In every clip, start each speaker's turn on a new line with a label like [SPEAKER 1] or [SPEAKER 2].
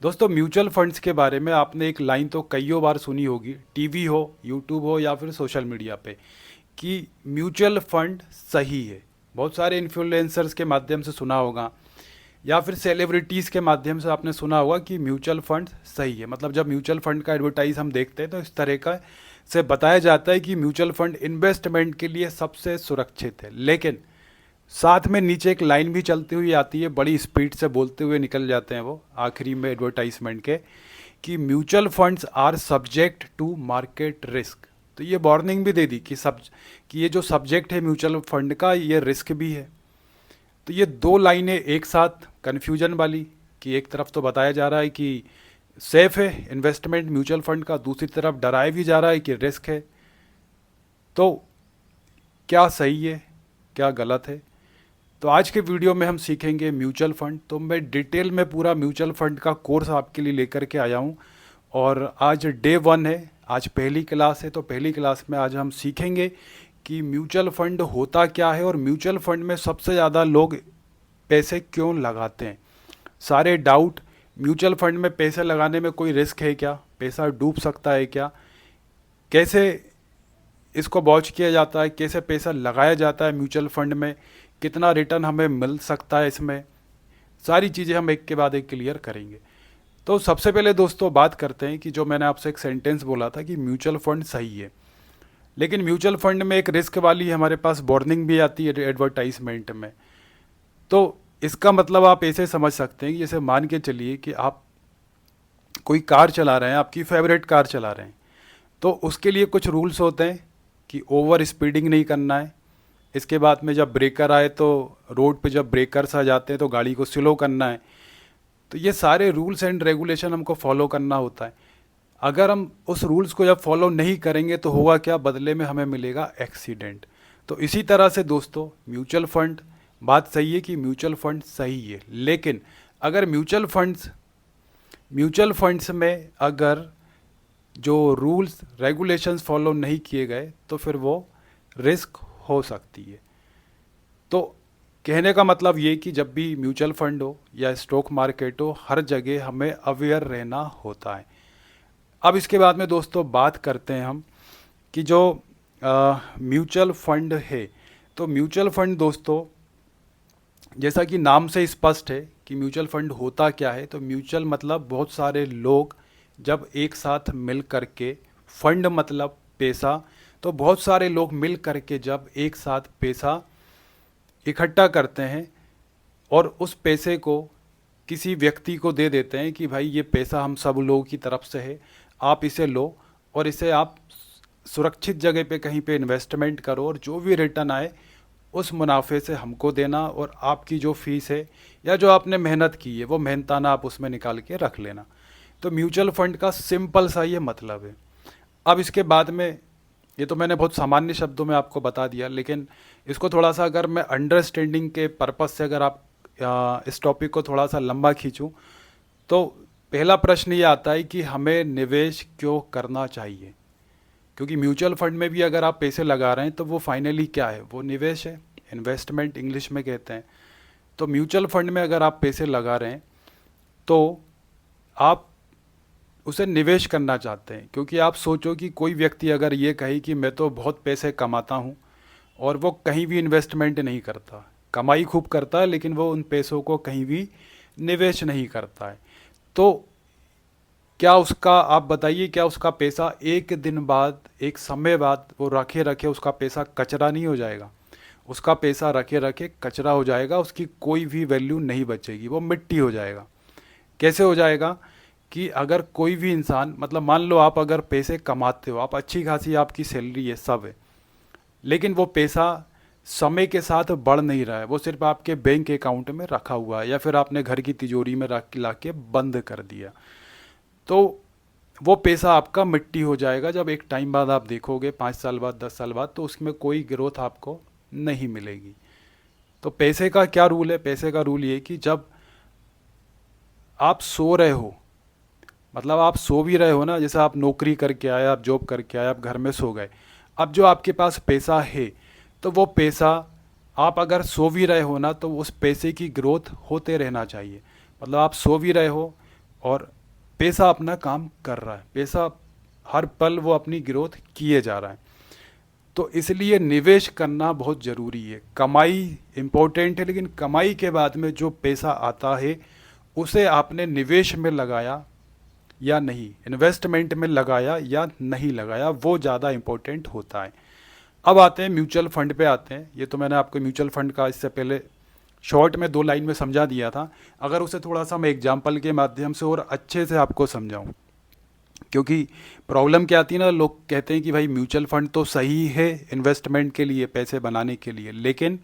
[SPEAKER 1] दोस्तों mutual funds के बारे में आपने एक लाइन तो कईयों बार सुनी होगी, टीवी हो, यूट्यूब हो या फिर सोशल मीडिया पे, कि म्यूचुअल फंड सही है। बहुत सारे इन्फ्लुएंसर्स के माध्यम से सुना होगा या फिर सेलिब्रिटीज़ के माध्यम से आपने सुना होगा कि म्यूचुअल फंड सही है। मतलब जब म्यूचुअल फंड का एडवर्टाइज हम देखते हैं तो इस तरह का से बताया जाता है कि म्यूचुअल फंड इन्वेस्टमेंट के लिए सबसे सुरक्षित है। लेकिन साथ में नीचे एक लाइन भी चलती हुई आती है, बड़ी स्पीड से बोलते हुए निकल जाते हैं वो आखिरी में एडवर्टाइजमेंट के, कि mutual funds are subject to market risk. तो ये वार्निंग भी दे दी कि ये जो सब्जेक्ट है म्यूचुअल फंड का, ये रिस्क भी है। तो ये दो लाइनें एक साथ कन्फ्यूजन वाली, कि एक तरफ तो बताया जा रहा है कि सेफ है इन्वेस्टमेंट म्यूचुअल फंड का, दूसरी तरफ डराया भी जा रहा है कि रिस्क है। तो क्या सही है, क्या गलत है? तो आज के वीडियो में हम सीखेंगे म्यूचुअल फंड। तो मैं डिटेल में पूरा म्यूचुअल फंड का कोर्स आपके लिए लेकर के आया हूँ। और आज डे 1 है, आज पहली क्लास है। तो पहली क्लास में आज हम सीखेंगे कि म्यूचुअल फंड होता क्या है और म्यूचुअल फंड में सबसे ज़्यादा लोग पैसे क्यों लगाते हैं। सारे डाउट, म्यूचुअल फंड में पैसे लगाने में कोई रिस्क है क्या, पैसा डूब सकता है क्या, कैसे इसको वॉच किया जाता है, कैसे पैसा लगाया जाता है म्यूचुअल फंड में, कितना रिटर्न हमें मिल सकता है इसमें, सारी चीज़ें हम एक के बाद एक क्लियर करेंगे। तो सबसे पहले दोस्तों बात करते हैं कि जो मैंने आपसे एक सेंटेंस बोला था कि म्यूचुअल फंड सही है, लेकिन म्यूचुअल फंड में एक रिस्क वाली हमारे पास वार्निंग भी आती है एडवर्टाइजमेंट में। तो इसका मतलब आप ऐसे समझ सकते हैं कि जैसे मान के चलिए कि आप कोई कार चला रहे हैं, आपकी फेवरेट कार चला रहे हैं, तो उसके लिए कुछ रूल्स होते हैं कि ओवर स्पीडिंग नहीं करना है। इसके बाद में जब ब्रेकर आए तो रोड पे जब ब्रेकर्स आ जाते हैं तो गाड़ी को स्लो करना है। तो ये सारे रूल्स एंड रेगुलेशन हमको फॉलो करना होता है। अगर हम उस रूल्स को जब फॉलो नहीं करेंगे तो होगा क्या, बदले में हमें मिलेगा एक्सीडेंट। तो इसी तरह से दोस्तों म्यूचुअल फंड, बात सही है कि म्यूचुअल फंड सही है, लेकिन अगर म्यूचुअल फंड्स में अगर जो रूल्स रेगुलेशंस फॉलो नहीं किए गए तो फिर वो रिस्क हो सकती है। तो कहने का मतलब ये कि जब भी म्यूचुअल फंड हो या स्टॉक मार्केट हो, हर जगह हमें अवेयर रहना होता है। अब इसके बाद में दोस्तों बात करते हैं हम कि जो म्यूचुअल फंड है, तो म्यूचुअल फंड दोस्तों जैसा कि नाम से स्पष्ट है कि म्यूचुअल फंड होता क्या है। तो म्यूचुअल मतलब बहुत सारे लोग जब एक साथ मिल करके, फंड मतलब पैसा, तो बहुत सारे लोग मिल करके जब एक साथ पैसा इकट्ठा करते हैं और उस पैसे को किसी व्यक्ति को दे देते हैं कि भाई ये पैसा हम सब लोगों की तरफ से है, आप इसे लो और इसे आप सुरक्षित जगह पे कहीं पे इन्वेस्टमेंट करो और जो भी रिटर्न आए उस मुनाफे से हमको देना, और आपकी जो फीस है या जो आपने मेहनत की है वो मेहनताना आप उसमें निकाल के रख लेना। तो म्यूचुअल फंड का सिंपल सा ये मतलब है। अब इसके बाद में, ये तो मैंने बहुत सामान्य शब्दों में आपको बता दिया, लेकिन इसको थोड़ा सा अगर मैं अंडरस्टैंडिंग के पर्पस से अगर आप इस टॉपिक को थोड़ा सा लंबा खींचूं, तो पहला प्रश्न ये आता है कि हमें निवेश क्यों करना चाहिए। क्योंकि म्यूचुअल फंड में भी अगर आप पैसे लगा रहे हैं तो वो फाइनली क्या है, वो निवेश है, इन्वेस्टमेंट इंग्लिश में कहते हैं। तो म्यूचुअल फंड में अगर आप पैसे लगा रहे हैं तो आप उसे निवेश करना चाहते हैं। क्योंकि आप सोचो कि कोई व्यक्ति अगर ये कहे कि मैं तो बहुत पैसे कमाता हूँ और वो कहीं भी इन्वेस्टमेंट नहीं करता, कमाई खूब करता है लेकिन वो उन पैसों को कहीं भी निवेश नहीं करता है, तो क्या उसका, आप बताइए, क्या उसका पैसा एक दिन बाद, एक समय बाद वो रखे रखे उसका पैसा कचरा नहीं हो जाएगा? उसका पैसा रखे रखे कचरा हो जाएगा, उसकी कोई भी वैल्यू नहीं बचेगी, वो मिट्टी हो जाएगा। कैसे हो जाएगा कि अगर कोई भी इंसान, मतलब मान लो आप अगर पैसे कमाते हो, आप अच्छी खासी आपकी सैलरी है, सब है, लेकिन वो पैसा समय के साथ बढ़ नहीं रहा है, वो सिर्फ आपके बैंक अकाउंट में रखा हुआ है या फिर आपने घर की तिजोरी में रख ला के बंद कर दिया, तो वो पैसा आपका मिट्टी हो जाएगा। जब एक टाइम बाद आप देखोगे, 5 साल बाद, 10 साल बाद, तो उसमें कोई ग्रोथ आपको नहीं मिलेगी। तो पैसे का क्या रूल है? पैसे का रूल ये कि जब आप सो रहे हो, मतलब आप सो भी रहे हो ना, जैसे आप नौकरी करके आए, आप जॉब करके आए, आप घर में सो गए, अब जो आपके पास पैसा है, तो वो पैसा, आप अगर सो भी रहे हो ना, तो उस पैसे की ग्रोथ होते रहना चाहिए। मतलब आप सो भी रहे हो और पैसा अपना काम कर रहा है, पैसा हर पल वो अपनी ग्रोथ किए जा रहा है। तो इसलिए निवेश करना बहुत ज़रूरी है। कमाई इम्पोर्टेंट है, लेकिन कमाई के बाद में जो पैसा आता है उसे आपने निवेश में लगाया या नहीं, इन्वेस्टमेंट में लगाया या नहीं लगाया, वो ज़्यादा इम्पोर्टेंट होता है। अब आते हैं म्यूचुअल फंड पे आते हैं। ये तो मैंने आपको म्यूचुअल फंड का इससे पहले शॉर्ट में 2 लाइन में समझा दिया था। अगर उसे थोड़ा सा मैं एग्जाम्पल के माध्यम से और अच्छे से आपको समझाऊं, क्योंकि प्रॉब्लम क्या आती है ना, लोग कहते हैं कि भाई म्यूचुअल फंड तो सही है इन्वेस्टमेंट के लिए, पैसे बनाने के लिए, लेकिन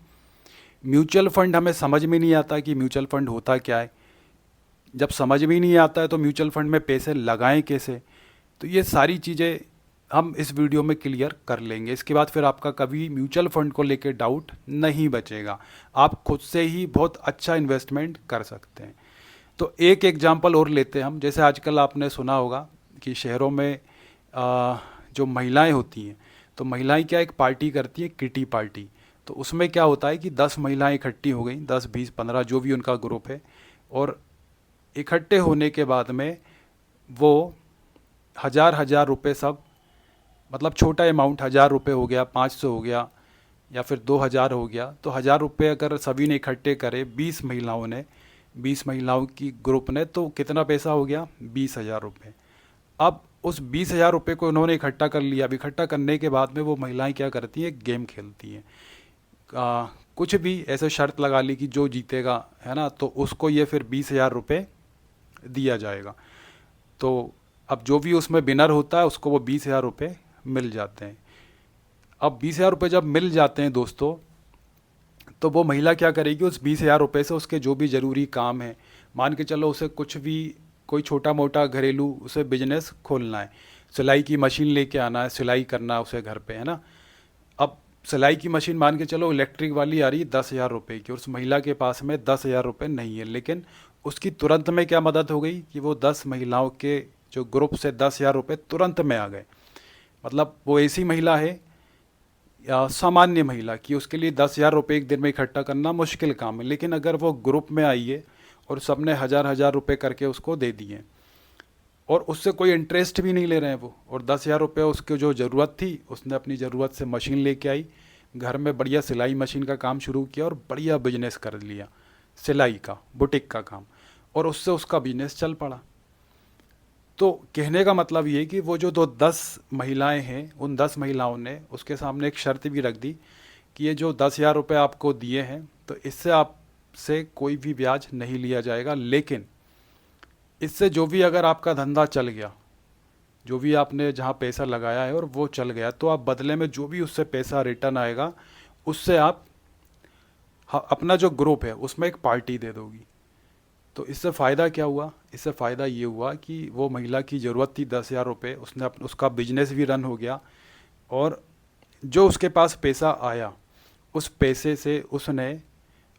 [SPEAKER 1] म्यूचुअल फंड हमें समझ में नहीं आता कि म्यूचुअल फंड होता क्या है। जब समझ में नहीं आता है तो म्यूचुअल फंड में पैसे लगाएं कैसे, तो ये सारी चीज़ें हम इस वीडियो में क्लियर कर लेंगे। इसके बाद फिर आपका कभी म्यूचुअल फंड को लेकर डाउट नहीं बचेगा, आप खुद से ही बहुत अच्छा इन्वेस्टमेंट कर सकते हैं। तो एक एग्जांपल और लेते हैं हम। जैसे आजकल आपने सुना होगा कि शहरों में जो महिलाएं होती हैं, तो महिलाएं क्या एक पार्टी करती हैं, किटी पार्टी। तो उसमें क्या होता है कि 10 महिलाएं इकट्ठी हो गई, 10 20 15 जो भी उनका ग्रुप है, और इकट्ठे होने के बाद में वो हज़ार हज़ार रुपये सब, मतलब छोटा अमाउंट 1000 रुपये हो गया, 500 हो गया, या फिर 2000 हो गया, तो 1000 रुपये अगर सभी ने इकट्ठे करे, 20 महिलाओं ने, 20 महिलाओं की ग्रुप ने, तो कितना पैसा हो गया, 20,000 रुपये। अब उस 20,000 रुपये को उन्होंने इकट्ठा कर लिया। अब इकट्ठा करने के बाद में वो महिलाएं क्या करती हैं, गेम खेलती हैं। कुछ भी ऐसे शर्त लगा ली कि जो जीतेगा, है ना, तो उसको ये फिर 20,000 रुपये दिया जाएगा। तो अब जो भी उसमें विनर होता है उसको वो 20,000 रुपये मिल जाते हैं। अब 20,000 रुपये जब मिल जाते हैं दोस्तों, तो वो महिला क्या करेगी, उस 20,000 रुपये से उसके जो भी ज़रूरी काम है, मान के चलो उसे कुछ भी, कोई छोटा मोटा घरेलू उसे बिजनेस खोलना है, सिलाई की मशीन लेके आना है, सिलाई करना है उसे घर पे, है ना। अब सिलाई की मशीन मान के चलो इलेक्ट्रिक वाली आ रही है 10,000 रुपये की, और उस महिला के पास में 10,000 रुपये नहीं है, लेकिन उसकी तुरंत में क्या मदद हो गई कि वो 10 महिलाओं के जो ग्रुप से 10,000 रुपये तुरंत में आ गए। मतलब वो ऐसी महिला है या सामान्य महिला कि उसके लिए 10,000 रुपये एक दिन में इकट्ठा करना मुश्किल काम है, लेकिन अगर वो ग्रुप में आई है और सबने हज़ार हज़ार रुपये करके उसको दे दिए, और उससे कोई इंटरेस्ट भी नहीं ले रहे हैं वो, और 10,000 रुपये उसकी जो ज़रूरत थी उसने अपनी ज़रूरत से मशीन लेके आई, घर में बढ़िया सिलाई मशीन का काम शुरू किया और बढ़िया बिजनेस कर लिया, सिलाई का, बुटीक का काम, और उससे उसका बिजनेस चल पड़ा। तो कहने का मतलब ये कि वो जो 10 महिलाएं हैं, उन 10 महिलाओं ने उसके सामने एक शर्त भी रख दी कि ये जो 10,000 रुपये आपको दिए हैं, तो इससे आपसे कोई भी ब्याज नहीं लिया जाएगा, लेकिन इससे जो भी अगर आपका धंधा चल गया, जो भी आपने जहाँ पैसा लगाया है और वो चल गया, तो आप बदले में जो भी उससे पैसा रिटर्न आएगा उससे आप अपना जो ग्रुप है उसमें एक पार्टी दे दोगी। तो इससे फ़ायदा क्या हुआ, इससे फ़ायदा ये हुआ कि वो महिला की ज़रूरत थी 10,000 रुपये, उसने उसका बिजनेस भी रन हो गया, और जो उसके पास पैसा आया उस पैसे से उसने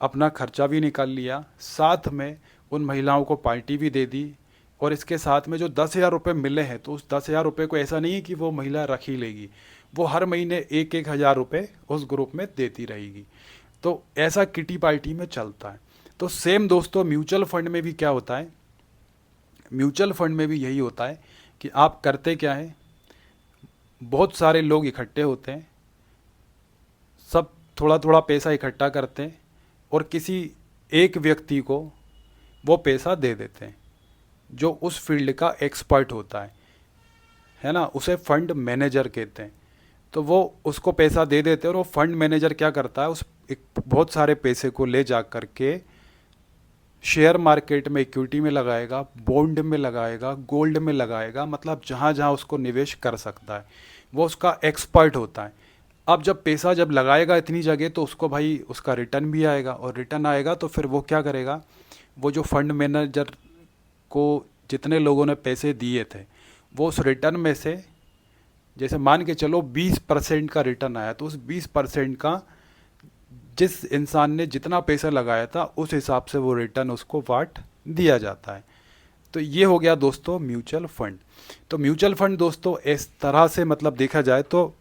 [SPEAKER 1] अपना खर्चा भी निकाल लिया, साथ में उन महिलाओं को पार्टी भी दे दी, और इसके साथ में जो 10,000 रुपये मिले हैं, तो उस 10,000 रुपये को ऐसा नहीं है कि वो महिला रख ही लेगी, वो हर महीने 1-1 हज़ार रुपये उस ग्रुप में देती रहेगी। तो ऐसा किटी पार्टी में चलता है। तो सेम दोस्तों म्यूचुअल फंड में भी क्या होता है, म्यूचुअल फंड में भी यही होता है कि आप करते क्या है, बहुत सारे लोग इकट्ठे होते हैं, सब थोड़ा थोड़ा पैसा इकट्ठा करते हैं, और किसी एक व्यक्ति को वो पैसा दे देते हैं जो उस फील्ड का एक्सपर्ट होता है ना, उसे फंड मैनेजर कहते हैं। तो वो उसको पैसा दे देते हैं, और वो फंड मैनेजर क्या करता है, उस एक बहुत सारे पैसे को ले जा करके शेयर मार्केट में, इक्विटी में लगाएगा, बॉन्ड में लगाएगा, गोल्ड में लगाएगा, मतलब जहाँ जहाँ उसको निवेश कर सकता है, वो उसका एक्सपर्ट होता है। अब जब पैसा जब लगाएगा इतनी जगह, तो उसको भाई उसका रिटर्न भी आएगा, और रिटर्न आएगा तो फिर वो क्या करेगा, वो जो फंड मैनेजर को जितने लोगों ने पैसे दिए थे, वो उस रिटर्न में से, जैसे मान के चलो 20% का रिटर्न आया, तो उस 20% का जिस इंसान ने जितना पैसा लगाया था उस हिसाब से वो रिटर्न उसको बांट दिया जाता है। तो ये हो गया दोस्तों म्यूचुअल फंड। तो म्यूचुअल फंड दोस्तों इस तरह से मतलब देखा जाए तो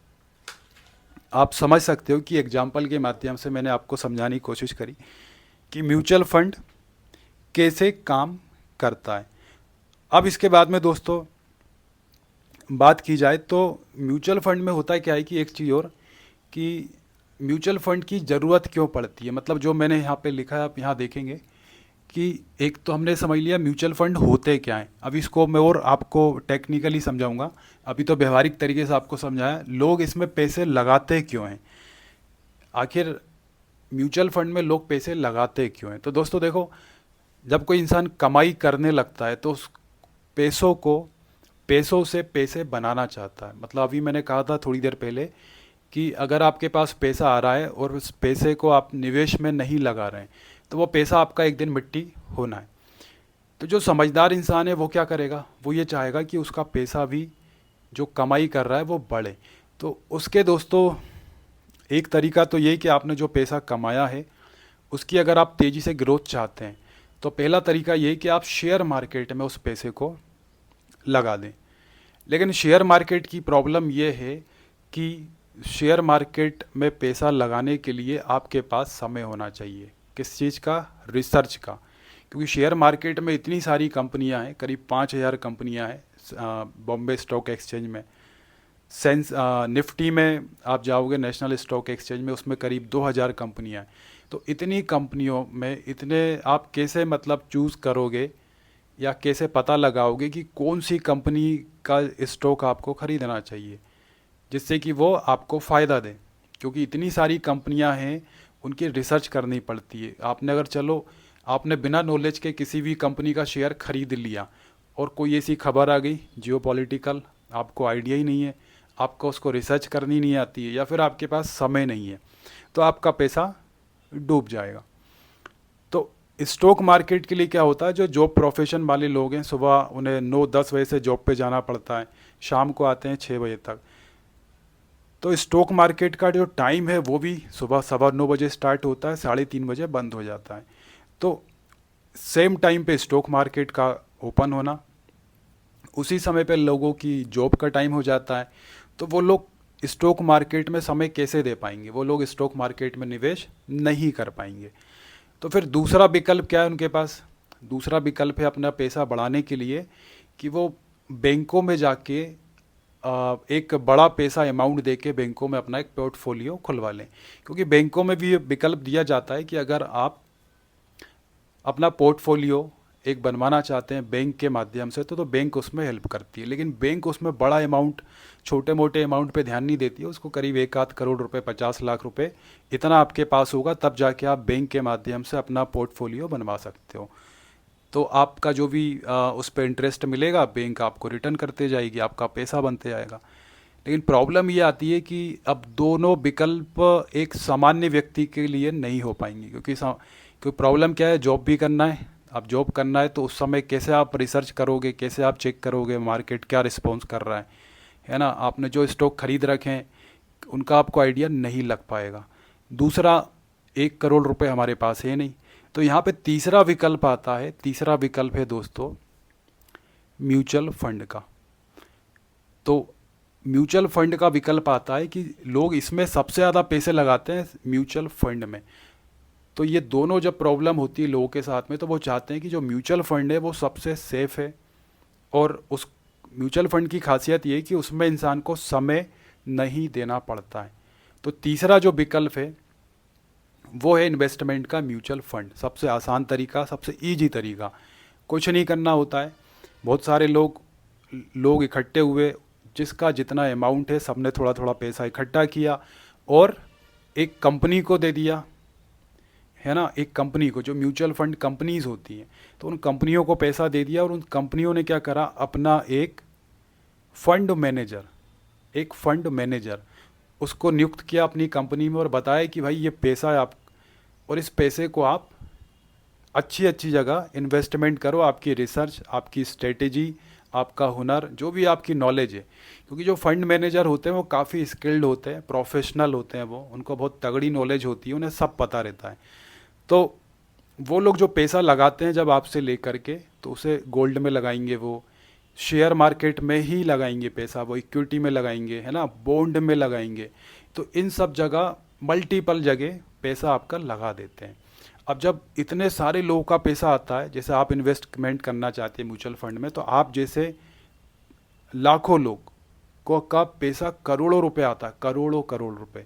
[SPEAKER 1] आप समझ सकते हो कि एग्जाम्पल के माध्यम से मैंने आपको समझाने की कोशिश करी कि म्यूचुअल फंड कैसे काम करता है। अब इसके बाद में दोस्तों बात की जाए तो म्यूचुअल फंड में होता है क्या है कि एक चीज़ और कि म्यूचुअल फंड की ज़रूरत क्यों पड़ती है, मतलब जो मैंने यहाँ पे लिखा है आप यहाँ देखेंगे कि एक तो हमने समझ लिया म्यूचुअल फंड होते क्या हैं। अब इसको मैं और आपको टेक्निकली समझाऊंगा, अभी तो व्यवहारिक तरीके से आपको समझाया। लोग इसमें पैसे लगाते क्यों हैं, आखिर म्यूचुअल फंड में लोग पैसे लगाते क्यों हैं। तो दोस्तों देखो, जब कोई इंसान कमाई करने लगता है तो उस पैसों को पैसों से पैसे बनाना चाहता है। मतलब अभी मैंने कहा था थोड़ी देर पहले कि अगर आपके पास पैसा आ रहा है और उस पैसे को आप निवेश में नहीं लगा रहे हैं तो वो पैसा आपका एक दिन मिट्टी होना है। तो जो समझदार इंसान है वो क्या करेगा, वो ये चाहेगा कि उसका पैसा भी जो कमाई कर रहा है वो बढ़े। तो उसके दोस्तों एक तरीका तो ये कि आपने जो पैसा कमाया है उसकी अगर आप तेज़ी से ग्रोथ चाहते हैं तो पहला तरीका ये कि आप शेयर मार्केट में उस पैसे को लगा दें। लेकिन शेयर मार्केट की प्रॉब्लम ये है कि शेयर मार्केट में पैसा लगाने के लिए आपके पास समय होना चाहिए। किस चीज़ का? रिसर्च का। क्योंकि शेयर मार्केट में इतनी सारी कंपनियां हैं, करीब 5,000 कंपनियां हैं बॉम्बे स्टॉक एक्सचेंज में। निफ्टी में आप जाओगे नेशनल स्टॉक एक्सचेंज में, उसमें करीब 2,000 कंपनियां हैं। तो इतनी कंपनियों में इतने आप कैसे मतलब चूज़ करोगे या कैसे पता लगाओगे कि कौन सी कंपनी का स्टॉक आपको ख़रीदना चाहिए जिससे कि वो आपको फ़ायदा दे। क्योंकि इतनी सारी कंपनियां हैं, उनकी रिसर्च करनी पड़ती है। आपने अगर चलो आपने बिना नॉलेज के किसी भी कंपनी का शेयर खरीद लिया और कोई ऐसी खबर आ गई जियोपॉलिटिकल, आपको आइडिया ही नहीं है, आपको उसको रिसर्च करनी नहीं आती है या फिर आपके पास समय नहीं है, तो आपका पैसा डूब जाएगा। तो स्टॉक मार्केट के लिए क्या होता है, जो जॉब प्रोफेशन वाले लोग हैं सुबह उन्हें 9-10 बजे से जॉब पे जाना पड़ता है, शाम को आते हैं 6 बजे तक। तो स्टॉक मार्केट का जो टाइम है वो भी सुबह 9:15 बजे स्टार्ट होता है, 3:30 बजे बंद हो जाता है। तो सेम टाइम पे स्टॉक मार्केट का ओपन होना, उसी समय पे लोगों की जॉब का टाइम हो जाता है। तो वो लोग स्टॉक मार्केट में समय कैसे दे पाएंगे, वो लोग स्टॉक मार्केट में निवेश नहीं कर पाएंगे। तो फिर दूसरा विकल्प क्या है उनके पास? दूसरा विकल्प है अपना पैसा बढ़ाने के लिए कि वो बैंकों में जाके एक बड़ा पैसा अमाउंट दे के बैंकों में अपना एक पोर्टफोलियो खुलवा लें। क्योंकि बैंकों में भी ये विकल्प दिया जाता है कि अगर आप अपना पोर्टफोलियो एक बनवाना चाहते हैं बैंक के माध्यम से तो बैंक उसमें हेल्प करती है। लेकिन बैंक उसमें बड़ा अमाउंट, छोटे मोटे अमाउंट पे ध्यान नहीं देती है। उसको करीब 1-8 करोड़ रुपए, 50 लाख रुपए इतना आपके पास होगा तब जाके आप बैंक के माध्यम से अपना पोर्टफोलियो बनवा सकते हो। तो आपका जो भी उस पर इंटरेस्ट मिलेगा बैंक आपको रिटर्न करते जाएगी, आपका पैसा बनते जाएगा। लेकिन प्रॉब्लम ये आती है कि अब दोनों विकल्प एक सामान्य व्यक्ति के लिए नहीं हो पाएंगे। क्योंकि प्रॉब्लम क्या है, जॉब भी करना है। अब जॉब करना है तो उस समय कैसे आप रिसर्च करोगे, कैसे आप चेक करोगे मार्केट क्या रिस्पॉन्स कर रहा है ना। आपने जो स्टॉक खरीद रखे हैं उनका आपको आइडिया नहीं लग पाएगा। दूसरा, 1 करोड़ रुपए हमारे पास है नहीं। तो यहाँ पे तीसरा विकल्प आता है। तीसरा विकल्प है दोस्तों म्यूचुअल फंड का। तो म्यूचुअल फंड का विकल्प आता है कि लोग इसमें सबसे ज़्यादा पैसे लगाते हैं म्यूचुअल फंड में। तो ये दोनों जब प्रॉब्लम होती है लोगों के साथ में तो वो चाहते हैं कि जो म्यूचुअल फंड है वो सबसे सेफ़ है। और उस म्यूचुअल फंड की खासियत ये है कि उसमें इंसान को समय नहीं देना पड़ता है। तो तीसरा जो विकल्प है वो है इन्वेस्टमेंट का म्यूचुअल फंड। सबसे आसान तरीका, सबसे ईजी तरीका, कुछ नहीं करना होता है। बहुत सारे लोग इकट्ठे हुए, जिसका जितना अमाउंट है सबने थोड़ा थोड़ा पैसा इकट्ठा किया और एक कंपनी को दे दिया, है ना। एक कंपनी को, जो म्यूचुअल फंड कंपनीज होती हैं, तो उन कंपनियों को पैसा दे दिया और उन कंपनियों ने क्या करा, अपना एक फंड मैनेजर उसको नियुक्त किया अपनी कंपनी में और बताया कि भाई ये पैसा है आप, और इस पैसे को आप अच्छी अच्छी जगह इन्वेस्टमेंट करो। आपकी रिसर्च, आपकी स्ट्रेटेजी, आपका हुनर, जो भी आपकी नॉलेज है। क्योंकि जो फंड मैनेजर होते हैं वो काफ़ी स्किल्ड होते हैं, प्रोफेशनल होते हैं, वो उनको बहुत तगड़ी नॉलेज होती है, उन्हें सब पता रहता है। तो वो लोग जो पैसा लगाते हैं जब आपसे लेकर के, तो उसे गोल्ड में लगाएंगे, वो शेयर मार्केट में ही लगाएंगे पैसा, वो इक्विटी में लगाएंगे, है ना, बॉन्ड में लगाएंगे। तो इन सब जगह, मल्टीपल जगह पैसा आपका लगा देते हैं। अब जब इतने सारे लोगों का पैसा आता है, जैसे आप इन्वेस्टमेंट करना चाहते हैं म्यूचुअल फंड में, तो आप जैसे लाखों लोग को का पैसा करोड़ों रुपए आता है, करोड़ों करोड़ रुपए।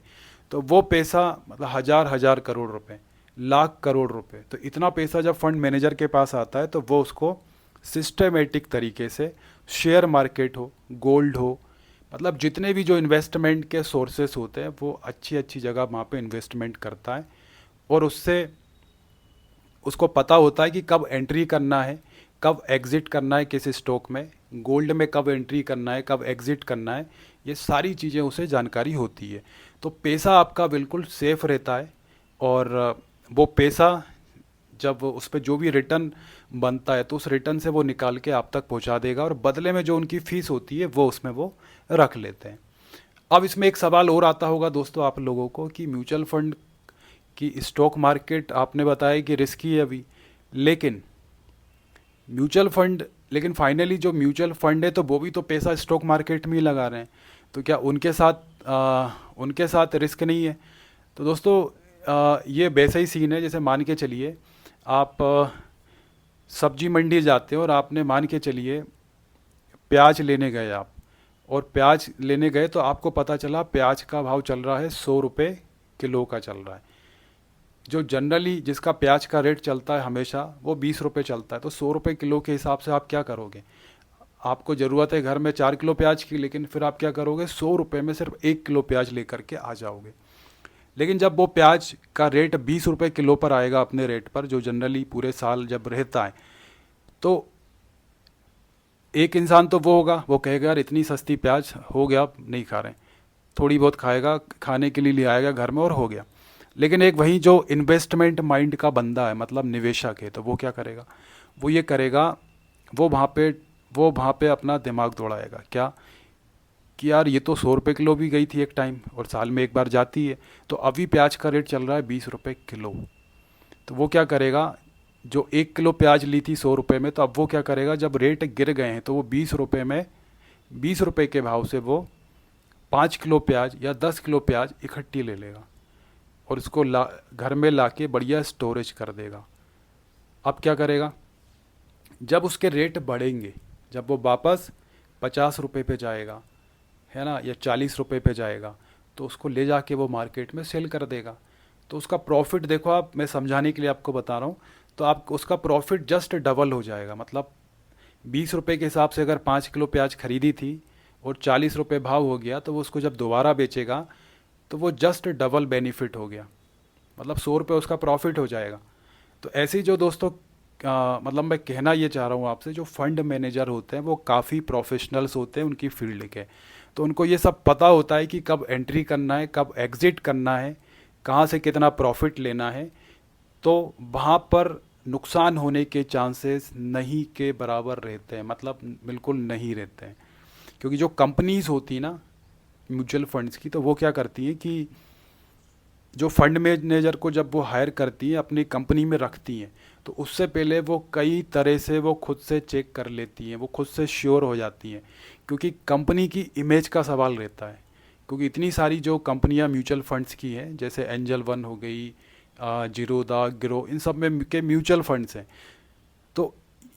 [SPEAKER 1] तो वो पैसा मतलब हजार हजार करोड़ रुपए, लाख करोड़ रुपए, तो इतना पैसा जब फंड मैनेजर के पास आता है तो वो उसको सिस्टमेटिक तरीके से शेयर मार्केट हो, गोल्ड हो, मतलब जितने भी जो इन्वेस्टमेंट के सोर्सेस होते हैं वो अच्छी अच्छी जगह वहाँ पे इन्वेस्टमेंट करता है। और उससे उसको पता होता है कि कब एंट्री करना है, कब एग्ज़िट करना है किसी स्टॉक में, गोल्ड में कब एंट्री करना है, कब एग्ज़िट करना है, ये सारी चीज़ें उसे जानकारी होती है। तो पैसा आपका बिल्कुल सेफ़ रहता है। और वो पैसा जब उस पर जो भी रिटर्न बनता है तो उस रिटर्न से वो निकाल के आप तक पहुंचा देगा, और बदले में जो उनकी फ़ीस होती है वो उसमें वो रख लेते हैं। अब इसमें एक सवाल और आता होगा दोस्तों आप लोगों को कि म्यूचुअल फंड की स्टॉक मार्केट आपने बताया कि रिस्की है अभी, लेकिन म्यूचुअल फंड, लेकिन फाइनली जो म्यूचुअल फंड है तो वो भी तो पैसा स्टॉक मार्केट में ही लगा रहे हैं, तो क्या उनके साथ रिस्क नहीं है? तो दोस्तों ये वैसा ही सीन है, जैसे मान के चलिए आप सब्जी मंडी जाते हो और आपने मान के चलिए प्याज लेने गए आप, और प्याज लेने गए तो आपको पता चला प्याज का भाव चल रहा है 100 रुपये किलो का चल रहा है। जो जनरली जिसका प्याज का रेट चलता है हमेशा वो 20 रुपये चलता है, तो 100 रुपये किलो के हिसाब से आप क्या करोगे? आपको ज़रूरत है घर में 4 किलो प्याज की, लेकिन फिर आप क्या करोगे? 100 रुपये में सिर्फ 1 किलो प्याज लेकर के आ जाओगे। लेकिन जब वो प्याज का रेट 20 रुपये किलो पर आएगा अपने रेट पर, जो जनरली पूरे साल जब रहता है, तो एक इंसान तो वो होगा, वो कहेगा यार इतनी सस्ती प्याज हो गया, अब नहीं खा रहे, थोड़ी बहुत खाएगा, खाने के लिए ले आएगा घर में और हो गया। लेकिन एक वही जो इन्वेस्टमेंट माइंड का बंदा है, मतलब निवेशक है, तो वो क्या करेगा? वो ये करेगा, वो वहाँ पे वो वहाँ पे अपना दिमाग दौड़ाएगा, क्या कि यार ये तो 100 रुपये किलो भी गई थी एक टाइम, और साल में एक बार जाती है, तो अभी प्याज का रेट चल रहा है 20 रुपये किलो। तो वो क्या करेगा? जो 1 किलो प्याज ली थी 100 रुपये में, तो अब वो क्या करेगा? जब रेट गिर गए हैं तो वो 20 रुपये में, 20 रुपये के भाव से वो 5 किलो प्याज या 10 किलो प्याज इकट्ठी ले लेगा और उसको घर में ला के बढ़िया स्टोरेज कर देगा। अब क्या करेगा? जब उसके रेट बढ़ेंगे, जब वो वापस 50 रुपये पे जाएगा, है ना, या 40 रुपये पे जाएगा, तो उसको ले जाके वो मार्केट में सेल कर देगा। तो उसका प्रॉफिट देखो आप, मैं समझाने के लिए आपको बता रहा हूँ, तो आप उसका प्रॉफिट जस्ट डबल हो जाएगा। मतलब 20 रुपये के हिसाब से अगर 5 किलो प्याज खरीदी थी और 40 रुपये भाव हो गया, तो वो उसको जब दोबारा बेचेगा तो वो जस्ट डबल बेनिफिट हो गया, मतलब 100 रुपये उसका प्रॉफिट हो जाएगा। तो ऐसे ही जो दोस्तों मतलब मैं कहना ये चाह रहा हूँ आपसे, जो फंड मैनेजर होते हैं वो काफ़ी प्रोफेशनल्स होते हैं उनकी फील्ड के, तो उनको ये सब पता होता है कि कब एंट्री करना है, कब एग्ज़िट करना है, कहाँ से कितना प्रॉफिट लेना है। तो वहाँ पर नुकसान होने के चांसेस नहीं के बराबर रहते हैं, मतलब बिल्कुल नहीं रहते हैं। क्योंकि जो कंपनीज़ होती हैं ना म्यूचुअल फंड्स की, तो वो क्या करती हैं कि जो फंड मैनेजर को जब वो हायर करती हैं, अपनी कंपनी में रखती हैं, तो उससे पहले वो कई तरह से वो खुद से चेक कर लेती हैं, वो खुद से श्योर हो जाती हैं, क्योंकि कंपनी की इमेज का सवाल रहता है। क्योंकि इतनी सारी जो कंपनियां म्यूचुअल फंड्स की हैं, जैसे एंजल वन हो गई, जीरोदा, ग्रो, इन सब में के म्यूचुअल फंड्स हैं, तो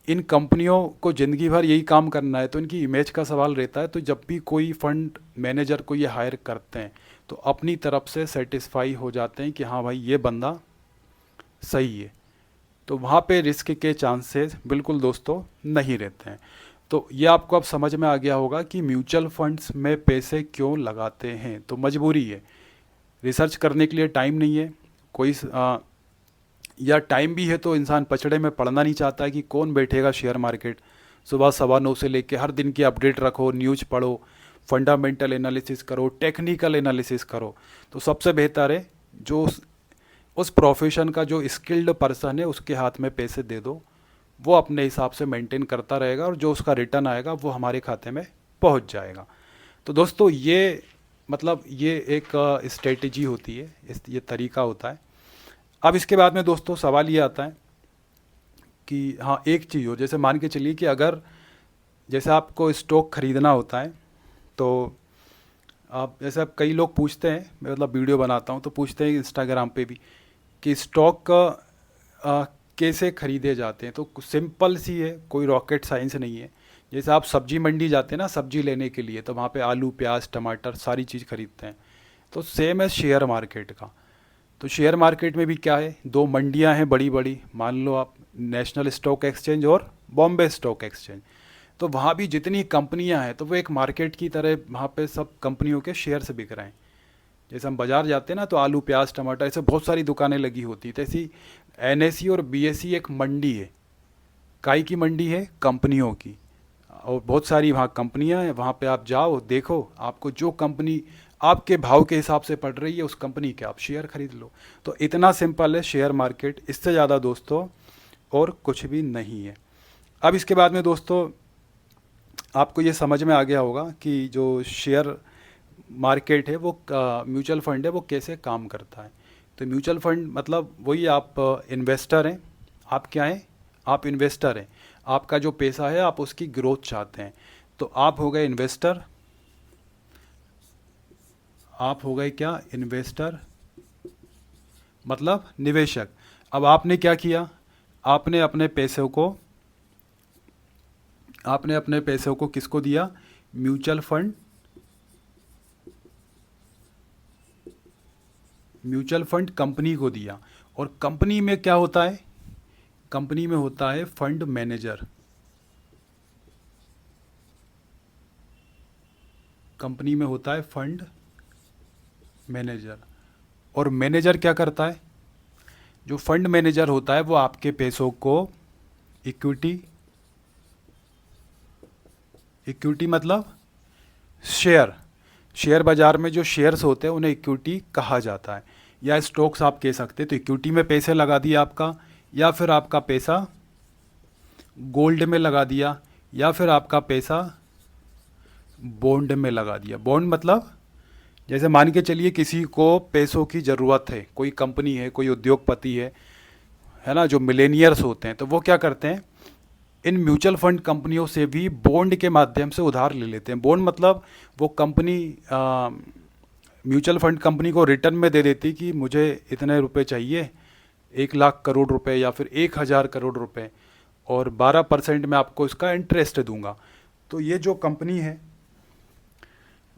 [SPEAKER 1] इन कंपनियों को ज़िंदगी भर यही काम करना है, तो इनकी इमेज का सवाल रहता है। तो जब भी कोई फंड मैनेजर को ये हायर करते हैं तो अपनी तरफ से सेटिस्फाई हो जाते हैं कि हाँ भाई ये बंदा सही है, तो वहाँ पे रिस्क के चांसेस बिल्कुल दोस्तों नहीं रहते हैं। तो ये आपको अब समझ में आ गया होगा कि म्यूचुअल फंड्स में पैसे क्यों लगाते हैं। तो मजबूरी है, रिसर्च करने के लिए टाइम नहीं है कोई, या टाइम भी है तो इंसान पचड़े में पड़ना नहीं चाहता है कि कौन बैठेगा शेयर मार्केट, सुबह 9:15 से लेके हर दिन की अपडेट रखो, न्यूज़ पढ़ो, फंडामेंटल एनालिसिस करो, टेक्निकल एनालिसिस करो। तो सबसे बेहतर है जो उस प्रोफेशन का जो स्किल्ड पर्सन है उसके हाथ में पैसे दे दो, वो अपने हिसाब से मेंटेन करता रहेगा और जो उसका रिटर्न आएगा वो हमारे खाते में पहुंच जाएगा। तो दोस्तों ये मतलब ये एक स्ट्रेटजी होती है, ये तरीका होता है। अब इसके बाद में दोस्तों सवाल ये आता है कि हाँ एक चीज़ हो, जैसे मान के चलिए कि अगर जैसे आपको स्टॉक खरीदना होता है, तो आप जैसे अब कई लोग पूछते हैं, मैं मतलब वीडियो बनाता हूँ तो पूछते हैं इंस्टाग्राम पे भी कि स्टॉक कैसे खरीदे जाते हैं, तो सिंपल सी है, कोई रॉकेट साइंस नहीं है। जैसे आप सब्जी मंडी जाते हैं ना सब्जी लेने के लिए, तो वहाँ पे आलू प्याज टमाटर सारी चीज़ खरीदते हैं। तो सेम है शेयर मार्केट का। तो शेयर मार्केट में भी क्या है, दो मंडियां हैं बड़ी बड़ी, मान लो आप नेशनल स्टॉक एक्सचेंज और बॉम्बे स्टॉक एक्सचेंज। तो वहाँ भी जितनी कंपनियां हैं तो वो एक मार्केट की तरह वहाँ पे सब कंपनियों के शेयर्स बिक रहे हैं। जैसे हम बाजार जाते हैं ना तो आलू प्याज टमाटर ऐसे बहुत सारी दुकानें लगी होती है, तो ऐसी एनएसई और बीएसई एक मंडी है। काई की मंडी है, कंपनियों की। और बहुत सारी वहाँ कंपनियाँ हैं, वहाँ पे आप जाओ देखो, आपको जो कंपनी आपके भाव के हिसाब से पड़ रही है उस कंपनी के आप शेयर खरीद लो। तो इतना सिंपल है शेयर मार्केट, इससे ज़्यादा दोस्तों और कुछ भी नहीं है। अब इसके बाद में दोस्तों आपको ये समझ में आ गया होगा कि जो शेयर मार्केट है वो म्यूचुअल फंड है वो कैसे काम करता है। तो म्यूचुअल फंड मतलब वही, आप इन्वेस्टर हैं। आप क्या हैं, आप इन्वेस्टर हैं। आपका जो पैसा है आप उसकी ग्रोथ चाहते हैं, तो आप हो गए इन्वेस्टर। आप हो गए क्या, इन्वेस्टर मतलब निवेशक। अब आपने क्या किया, आपने अपने पैसों को किसको दिया, mutual fund. Mutual fund company को दिया। और कंपनी में क्या होता है, कंपनी में होता है फंड मैनेजर। कंपनी में होता है फंड मैनेजर। और मैनेजर क्या करता है, जो फंड मैनेजर होता है वो आपके पैसों को इक्विटी, इक्विटी मतलब शेयर, शेयर बाजार में जो शेयर्स होते हैं उन्हें इक्विटी कहा जाता है, या स्टॉक्स आप कह सकते हैं। तो इक्विटी में पैसे लगा दिया आपका, या फिर आपका पैसा गोल्ड में लगा दिया, या फिर आपका पैसा बॉन्ड में लगा दिया। बॉन्ड मतलब जैसे मान के चलिए किसी को पैसों की ज़रूरत है, कोई कंपनी है, कोई उद्योगपति है ना, जो मिलेनियर्स होते हैं, तो वो क्या करते हैं, इन म्यूचुअल फंड कंपनियों से भी बॉन्ड के माध्यम से उधार ले लेते हैं। बॉन्ड मतलब वो कंपनी म्यूचुअल फंड कंपनी को रिटर्न में दे देती कि मुझे इतने रुपए चाहिए, 1 लाख करोड़ रुपए या फिर 1,000 करोड़ रुपए, और 12% मैं आपको इसका इंटरेस्ट दूंगा। तो ये जो कंपनी है,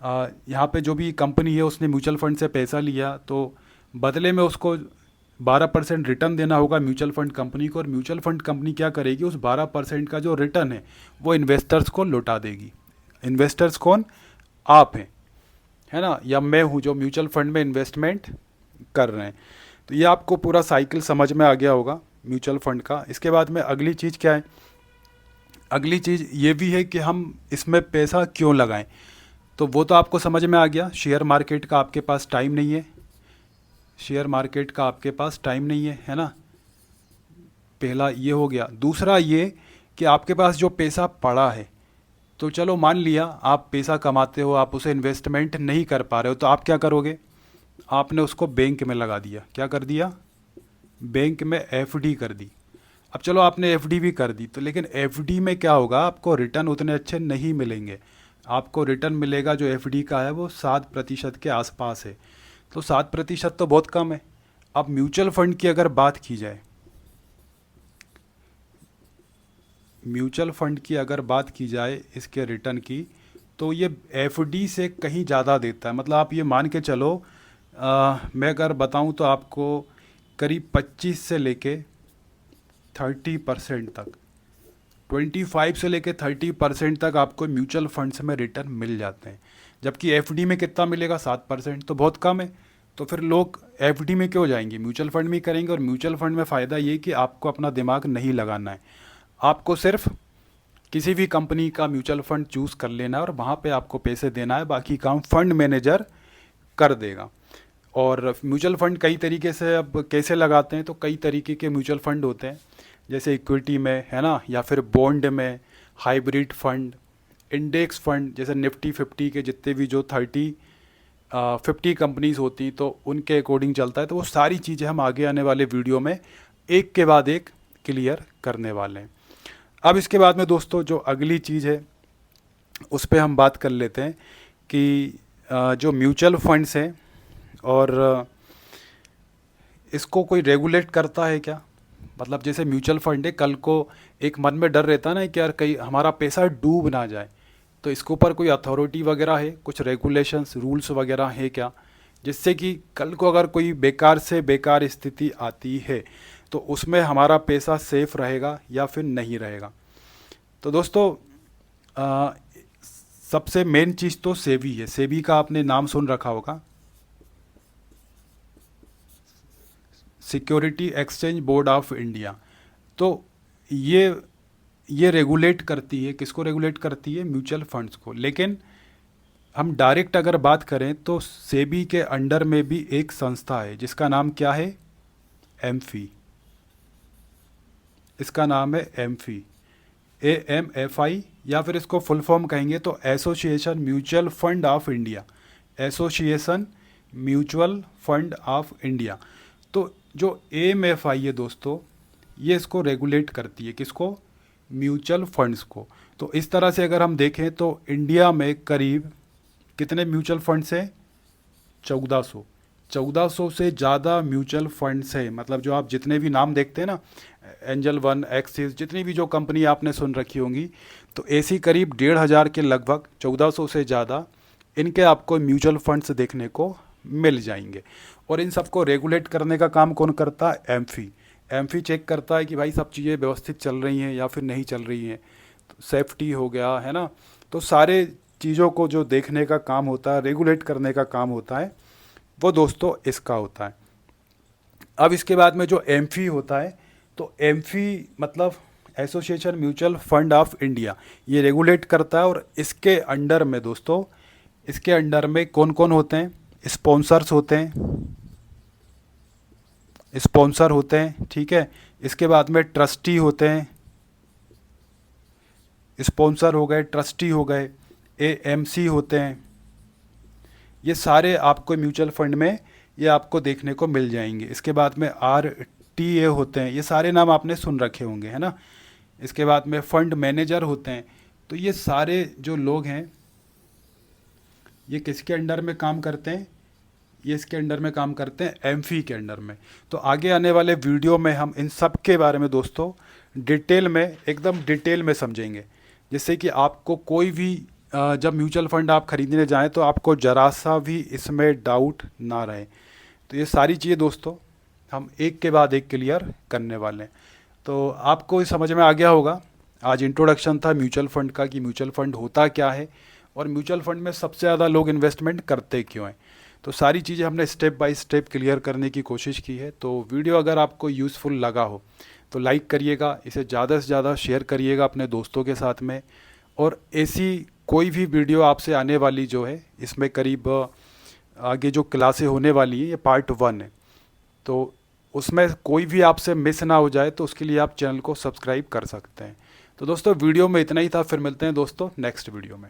[SPEAKER 1] यहाँ पे जो भी कंपनी है उसने म्यूचुअल फंड से पैसा लिया, तो बदले में उसको 12% रिटर्न देना होगा म्यूचुअल फंड कंपनी को। और म्यूचुअल फंड कंपनी क्या करेगी, उस 12% का जो रिटर्न है वो इन्वेस्टर्स को लौटा देगी। इन्वेस्टर्स कौन, आप हैं, है ना, या मैं हूँ जो म्यूचुअल फंड में इन्वेस्टमेंट कर रहे हैं। तो ये आपको पूरा साइकिल समझ में आ गया होगा म्यूचुअल फंड का। इसके बाद में अगली चीज़ क्या है, अगली चीज़ ये भी है कि हम इसमें पैसा क्यों लगाएं। तो वो तो आपको समझ में आ गया, शेयर मार्केट का आपके पास टाइम नहीं है, शेयर मार्केट का आपके पास टाइम नहीं है ना, पहला ये हो गया। दूसरा ये कि आपके पास जो पैसा पड़ा है, तो चलो मान लिया आप पैसा कमाते हो, आप उसे इन्वेस्टमेंट नहीं कर पा रहे हो, तो आप क्या करोगे, आपने उसको बैंक में लगा दिया। क्या कर दिया, बैंक में एफडी कर दी। अब चलो आपने एफडी भी कर दी, तो लेकिन एफडी में क्या होगा, आपको रिटर्न उतने अच्छे नहीं मिलेंगे। आपको रिटर्न मिलेगा जो एफडी का है वो 7% के आसपास है। तो 7% तो बहुत कम है। अब म्यूचुअल फंड की अगर बात की जाए, म्यूचुअल फंड की अगर बात की जाए इसके रिटर्न की, तो ये एफडी से कहीं ज़्यादा देता है। मतलब आप ये मान के चलो, मैं अगर बताऊं तो आपको करीब 25 से लेके 30% तक, 25 से लेके 30% तक आपको म्यूचुअल फंड्स में रिटर्न मिल जाते हैं। जबकि एफडी में कितना मिलेगा, 7%, तो बहुत कम है। तो फिर लोग एफडी में क्यों जाएंगे, म्यूचुअल फंड में करेंगे। और म्यूचुअल फंड में फ़ायदा ये कि आपको अपना दिमाग नहीं लगाना है, आपको सिर्फ किसी भी कंपनी का म्यूचुअल फंड चूज़ कर लेना है और वहाँ पे आपको पैसे देना है, बाकी काम फंड मैनेजर कर देगा। और म्यूचुअल फंड कई तरीके से, अब कैसे लगाते हैं, तो कई तरीके के म्यूचुअल फंड होते हैं, जैसे इक्विटी में, है ना, या फिर बॉन्ड में, हाइब्रिड फंड, इंडेक्स फंड, जैसे निफ्टी 50 के जितने भी जो 50 कंपनीज होती तो उनके अकॉर्डिंग चलता है। तो वो सारी चीज़ें हम आगे आने वाले वीडियो में एक के बाद एक क्लियर करने वाले हैं। अब इसके बाद में दोस्तों जो अगली चीज़ है उस पर हम बात कर लेते हैं कि जो म्यूचुअल फंड्स हैं और इसको कोई रेगुलेट करता है क्या। मतलब जैसे म्यूचुअल फंड है, कल को एक मन में डर रहता है ना कि यार कहीं हमारा पैसा डूब ना जाए, तो इसके ऊपर कोई अथॉरिटी वगैरह है, कुछ रेगुलेशंस रूल्स वगैरह है क्या, जिससे कि कल को अगर कोई बेकार से बेकार स्थिति आती है तो उसमें हमारा पैसा सेफ रहेगा या फिर नहीं रहेगा। तो दोस्तों आ, सबसे मेन चीज़ तो सेबी है। सेबी का आपने नाम सुन रखा होगा, security exchange board of India. तो ये रेगुलेट करती है, किसको रेगुलेट करती है? म्यूचुअल फंड्स को। लेकिन हम डायरेक्ट अगर बात करें तो सेबी के अंडर में भी एक संस्था है जिसका नाम क्या है? एमफी। इसका नाम है एमफी, AMFI, या फिर इसको फुल फॉर्म कहेंगे तो association mutual fund of India. Association mutual fund of India. तो जो AMFI है दोस्तों, ये इसको रेगुलेट करती है, किसको? म्यूचुअल फंड्स को। तो इस तरह से अगर हम देखें तो इंडिया में करीब कितने म्यूचुअल फंड्स हैं? 1400 से ज़्यादा म्यूचुअल फंड्स हैं। मतलब जो आप जितने भी नाम देखते हैं ना, एंजल वन, एक्सिस, जितनी भी जो कंपनी आपने सुन रखी होंगी, तो ऐसी करीब 1500 के लगभग, 1400 से ज़्यादा इनके आपको म्यूचुअल फंड्स देखने को मिल जाएंगे। और इन सबको रेगुलेट करने का काम कौन करता है? एमफी। एमफी चेक करता है कि भाई सब चीज़ें व्यवस्थित चल रही हैं या फिर नहीं चल रही हैं। तो सेफ्टी हो गया, है ना, तो सारे चीज़ों को जो देखने का काम होता है, रेगुलेट करने का काम होता है, वो दोस्तों इसका होता है। अब इसके बाद में जो एमफी होता है, तो एमफी मतलब association mutual fund of India, ये रेगुलेट करता है। और इसके अंडर में दोस्तों, इसके अंडर में कौन कौन होते हैं? स्पॉन्सर्स होते हैं, स्पॉन्सर होते हैं, ठीक है। इसके बाद में ट्रस्टी होते हैं, स्पॉन्सर हो गए, ट्रस्टी हो गए, AMC होते हैं। ये सारे आपको म्यूचुअल फंड में ये आपको देखने को मिल जाएंगे। इसके बाद में RTA होते हैं, ये सारे नाम आपने सुन रखे होंगे, है ना। इसके बाद में फंड मैनेजर होते हैं। तो ये सारे जो लोग हैं, ये किसके अंडर में काम करते हैं? ये इसके अंडर में काम करते हैं, एमफी के अंडर में। तो आगे आने वाले वीडियो में हम इन सब के बारे में दोस्तों डिटेल में, एकदम डिटेल में समझेंगे, जिससे कि आपको कोई भी जब म्यूचुअल फंड आप खरीदने जाएं तो आपको ज़रा सा भी इसमें डाउट ना रहे। तो ये सारी चीज़ें दोस्तों हम एक के बाद एक क्लियर करने वाले हैं। तो आपको समझ में आ गया होगा। आज इंट्रोडक्शन था म्यूचुअल फंड का, कि म्यूचुअल फंड होता क्या है और म्यूचुअल फंड में सबसे ज़्यादा लोग इन्वेस्टमेंट करते क्यों हैं। तो सारी चीज़ें हमने स्टेप बाय स्टेप क्लियर करने की कोशिश की है। तो वीडियो अगर आपको यूज़फुल लगा हो तो लाइक करिएगा, इसे ज़्यादा से ज़्यादा शेयर करिएगा अपने दोस्तों के साथ में। और ऐसी कोई भी वीडियो आपसे आने वाली जो है, इसमें करीब आगे जो क्लासें होने वाली हैं, ये पार्ट 1 है, तो उसमें कोई भी आपसे मिस ना हो जाए तो उसके लिए आप चैनल को सब्सक्राइब कर सकते हैं। तो दोस्तों वीडियो में इतना ही था, फिर मिलते हैं दोस्तों नेक्स्ट वीडियो में।